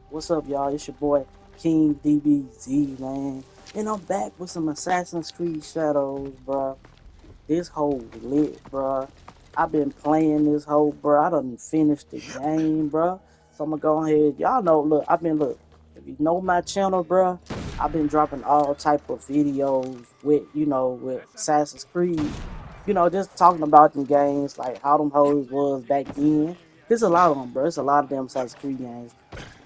What's up, y'all? It's your boy King DBZ, man. And I'm back with some Assassin's Creed Shadows, bro. This whole lit, bro. I've been playing this whole, bro. I done finished the game, bro. So I'm gonna go ahead. Y'all know, look. If you know my channel, bro, I've been dropping all type of videos with Assassin's Creed. Just talking about them games, like how them hoes was back then. There's a lot of them, bro. There's a lot of them Assassin's Creed games.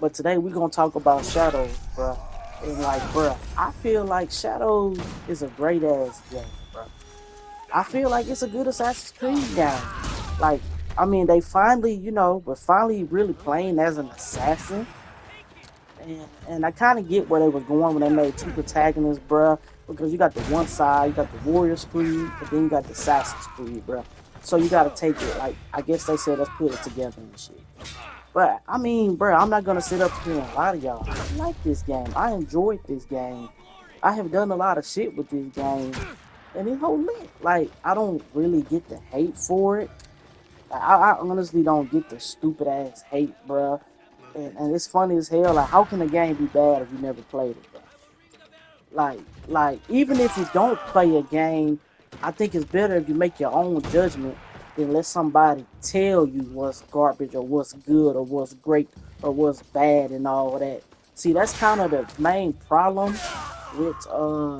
But today we're gonna talk about Shadows, bro. And like, bro, I feel like Shadows is a great ass game, bro. I feel like it's a good Assassin's Creed game. Like, I mean, they finally, we're finally really playing as an assassin. And I kind of get where they was going when they made two protagonists, bruh. Because you got the one side, you got the Warriors Creed, but then you got the Assassin's Creed, bruh. So you got to take it, like, I guess they said, let's put it together and shit. But, I mean, bruh, I'm not going to sit up here and lie to y'all. I like this game. I enjoyed this game. I have done a lot of shit with this game. And it's whole lit. Like, I don't really get the hate for it. I honestly don't get the stupid ass hate, bruh. And it's funny as hell. Like, how can a game be bad if you never played it, bro? Like, even if you don't play a game, I think it's better if you make your own judgment than let somebody tell you what's garbage or what's good or what's great or what's bad and all that. See, that's kind of the main problem with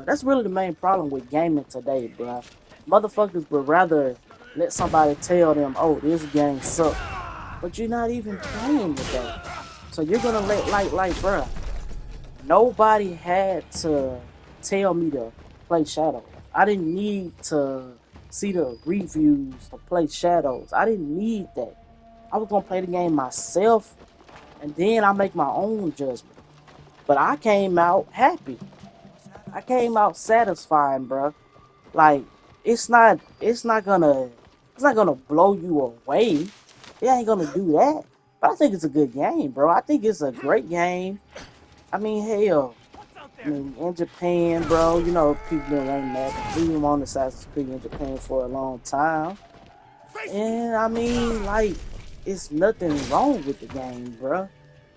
that's really the main problem with gaming today, bro. Motherfuckers would rather let somebody tell them, oh, this game sucks, but you're not even playing the game. So you're gonna let like, bruh, nobody had to tell me to play Shadows. I didn't need to see the reviews to play Shadows. I didn't need that. I was gonna play the game myself, and then I make my own judgment. But I came out happy. I came out satisfying, bruh. Like, it's not gonna blow you away. It ain't gonna do that. But I think it's a good game, bro. I think it's a great game. I mean, hell, I mean, in Japan, bro, people been running that. We been on Assassin's Creed in Japan for a long time. And I mean, like, it's nothing wrong with the game, bro.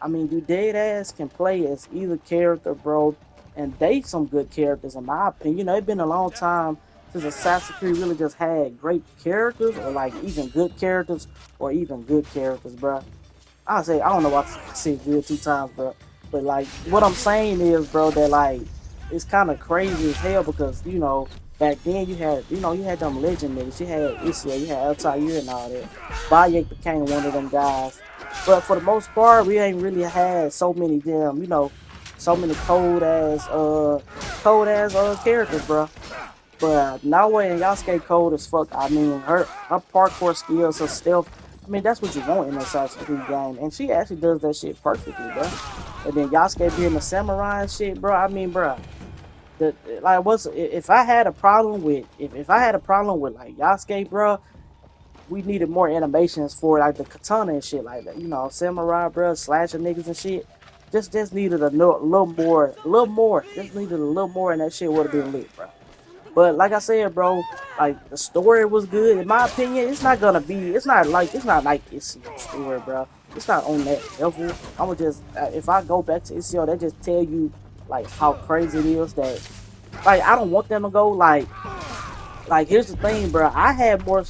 I mean, you dead ass can play as either character, bro, and date some good characters, in my opinion. It's been a long time since Assassin's Creed really just had great characters, or like even good characters, or even good characters, bro. I don't know why I said good two times, bro. But like, what I'm saying is, bro, that like, it's kind of crazy as hell because back then you had them legend niggas. You had Isia, you had Altair and all that. Bayek became one of them guys. But for the most part, we ain't really had so many damn, so many cold ass characters, bro. But Nawe and Yasuke cold as fuck. I mean, her parkour skills, her stealth. I mean, that's what you want in an Assassin's Creed game, and she actually does that shit perfectly, bro. And then Yasuke being the samurai and shit, bro. I mean, bro, what's if I had a problem with if I had a problem with like Yasuke, bro, we needed more animations for like the katana and shit like that. Samurai, bro, slashing niggas and shit. Just needed little more, Just needed a little more, and that shit would have been lit, bro. But like I said, bro, like the story was good. In my opinion, it's not gonna be. It's not like it's a story, bro. It's not on that level. I'ma just if I go back to ICO, they just tell you like how crazy it is that like I don't want them to go like here's the thing, bro. I had more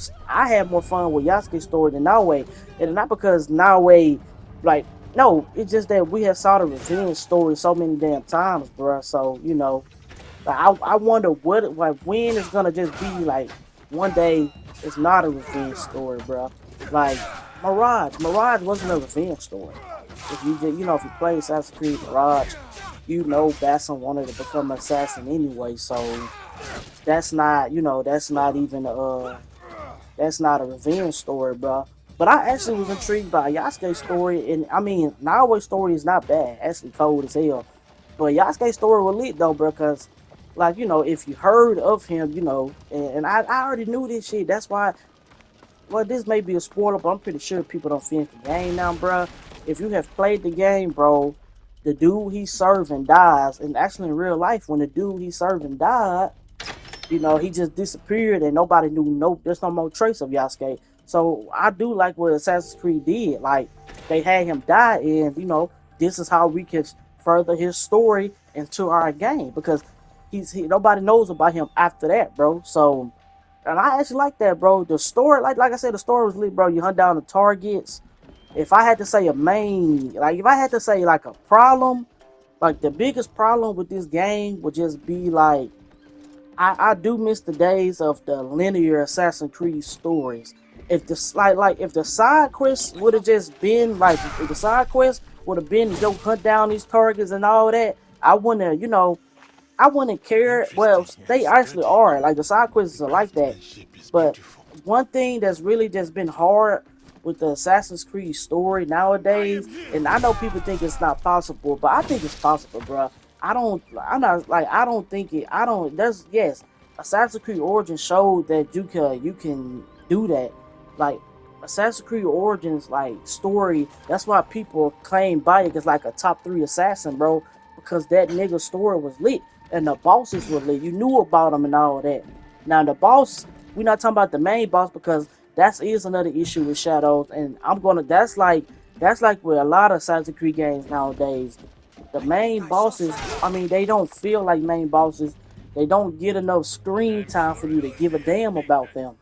fun with Yasuke's story than Nawe, and not because Nawe like no, it's just that we have saw the revenge story so many damn times, bro. So like I wonder what like when it's gonna just be like one day it's not a revenge story, bro. Like Mirage wasn't a revenge story. If you did, if you play Assassin's Creed Mirage, Basim wanted to become an assassin anyway. So that's not a revenge story, bro. But I actually was intrigued by Yasuke's story, and I mean Naoya's story is not bad, actually cold as hell. But Yasuke's story was lit though, bro, because like if you heard of him, and I already knew this shit. That's why. Well, this may be a spoiler, but I'm pretty sure people don't finish the game now, bro. If you have played the game, bro, the dude he's serving dies, and actually in real life, when the dude he's serving died, he just disappeared and nobody knew. No, there's no more trace of Yasuke. So I do like what Assassin's Creed did. Like they had him die, and this is how we can further his story into our game because nobody knows about him after that, bro. So, and I actually like that, bro. The story, like I said, the story was lit, bro. You hunt down the targets. If I had to say a main, like if I had to say like a problem, like the biggest problem with this game would just be like I do miss the days of the linear Assassin's Creed stories. If the like if the side quests would have just been like if the side quest would have been go hunt down these targets and all that, I wouldn't have, I wouldn't care. Well, they actually are like the side quests are like that. But one thing that's really just been hard with the Assassin's Creed story nowadays, and I know people think it's not possible, but I think it's possible, bro. I'm not like, I don't think it, I don't, there's, yes, Assassin's Creed Origins showed that you can do that. Like, Assassin's Creed Origins, like, story, that's why people claim Bayek is like a top 3 assassin, bro, because that nigga story was lit, and the bosses were lit. You knew about them and all that. Now, the boss, we're not talking about the main boss because that is another issue with Shadows, and that's like with a lot of Assassin's Creed games nowadays. The main bosses, I mean, they don't feel like main bosses. They don't get enough screen time for you to give a damn about them.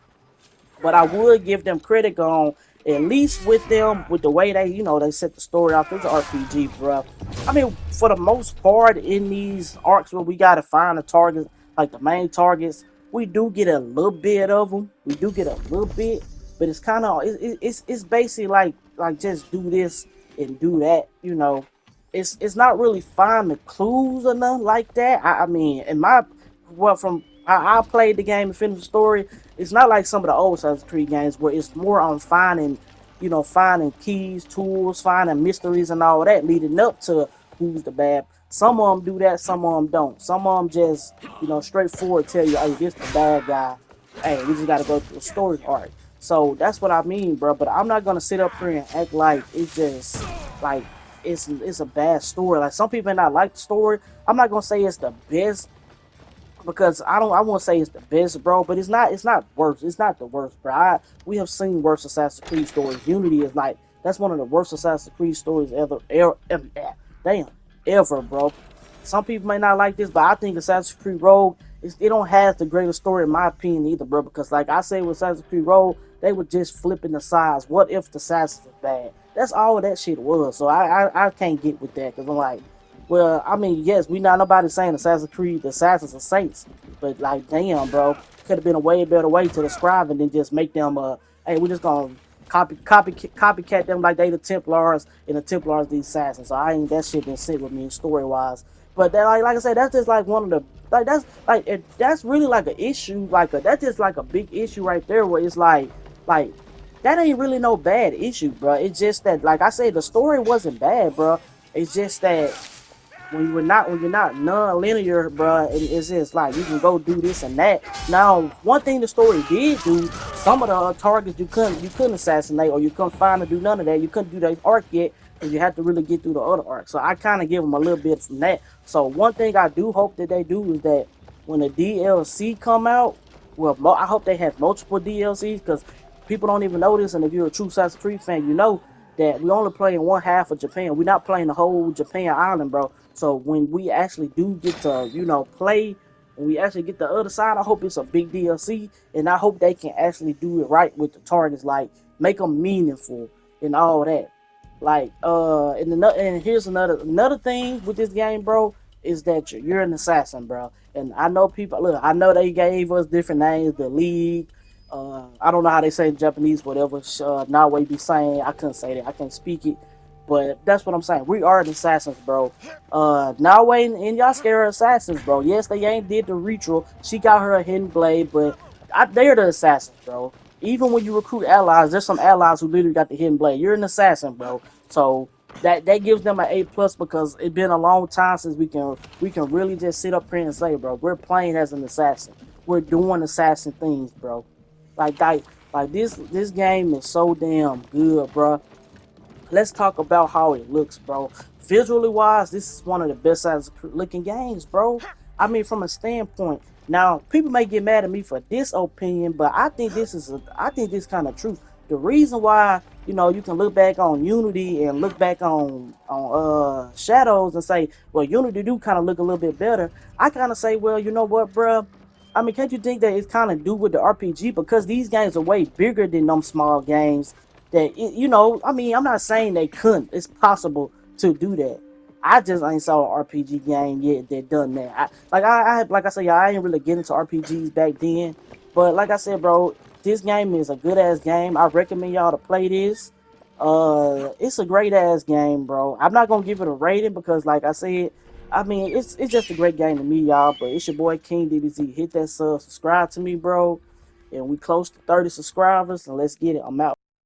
But I would give them credit on at least with them with the way they set the story off. It's an RPG, bro. I mean, for the most part, in these arcs where we gotta find the targets, like the main targets, we do get a little bit of them. We do get a little bit, but it's kind of it's basically like just do this and do that. It's not really finding the clues or nothing like that. I mean, in my well, from how I played the game and finished the story, it's not like some of the old Assassin's Creed games where it's more on finding keys, tools, finding mysteries and all that leading up to who's the bad. Some of them do that, some of them don't. Some of them just, straightforward tell you, hey, this the bad guy. Hey, we just got to go through a story arc. So that's what I mean, bro. But I'm not gonna sit up here and act like it's just like it's a bad story. Like some people may not like the story. I'm not gonna say it's the best because I won't say it's the best, bro, but it's not worse. It's not the worst, bro. We have seen worse Assassin's Creed stories. Unity is like that's one of the worst Assassin's Creed stories damn, ever, bro. Some people may not like this, but I think Assassin's Creed Rogue it don't have the greatest story in my opinion either, bro. Because like I say with Assassin's Creed Rogue, they were just flipping the sides. What if the assassins were bad? That's all that shit was. So I can't get with that because I'm like, well, I mean, yes, we not nobody saying Assassin's Creed, the Assassins are saints, but like, damn, bro, could have been a way better way to describe it than just make them, hey, we're just gonna copycat them like they the Templars and the Templars the assassins. So I ain't that shit didn't sit with me story wise. But that, like I said, that's just like one of the that's really like an issue, that's just like a big issue right there where it's like that ain't really no bad issue, bro. It's just that, like I said, the story wasn't bad, bro. It's just that when you're not non-linear, bro, it's just like you can go do this and that. Now, one thing the story did do, some of the targets you couldn't assassinate or you couldn't find to do none of that. You couldn't do that arc yet because you had to really get through the other arc. So I kind of give them a little bit from that. So one thing I do hope that they do is that when the DLC come out, well, I hope they have multiple DLCs because people don't even know this. And if you're a true Assassin's Creed fan, you know that we only play in one half of Japan. We're not playing the whole Japan island, bro. So when we actually do get to, play, when we actually get the other side, I hope it's a big DLC, and I hope they can actually do it right with the targets, like make them meaningful and all that. Like, and here's another thing with this game, bro, is that you're an assassin, bro. And I know people. Look, I know they gave us different names, the League. I don't know how they say in Japanese, whatever. Nawe be saying, I couldn't say that. I can't speak it. But that's what I'm saying. We are the assassins, bro. Nawe and Yasuke are assassins, bro. Yes, they ain't did the ritual. She got her a hidden blade, but they're the assassins, bro. Even when you recruit allies, there's some allies who literally got the hidden blade. You're an assassin, bro. So that gives them an A+ because it's been a long time since we can really just sit up here and say, bro, we're playing as an assassin. We're doing assassin things, bro. Like this game is so damn good, bro. Let's talk about how it looks, bro. Visually wise, this is one of the best looking games, bro. I mean, from a standpoint. Now, people may get mad at me for this opinion, but I think this kind of truth. The reason why, you can look back on Unity and look back on Shadows and say, well, Unity do kind of look a little bit better, I kind of say, well, you know what, bruh? I mean, can't you think that it's kind of do with the RPG because these games are way bigger than them small games? I mean, I'm not saying they couldn't. It's possible to do that. I just ain't saw an RPG game yet that done that. Like I say, I ain't really get into RPGs back then. But like I said, bro, this game is a good ass game. I recommend y'all to play this. It's a great ass game, bro. I'm not gonna give it a rating because, like I said, I mean it's just a great game to me, y'all. But it's your boy King DBZ. Hit that subscribe to me, bro. And we close to 30 subscribers, and let's get it. I'm out.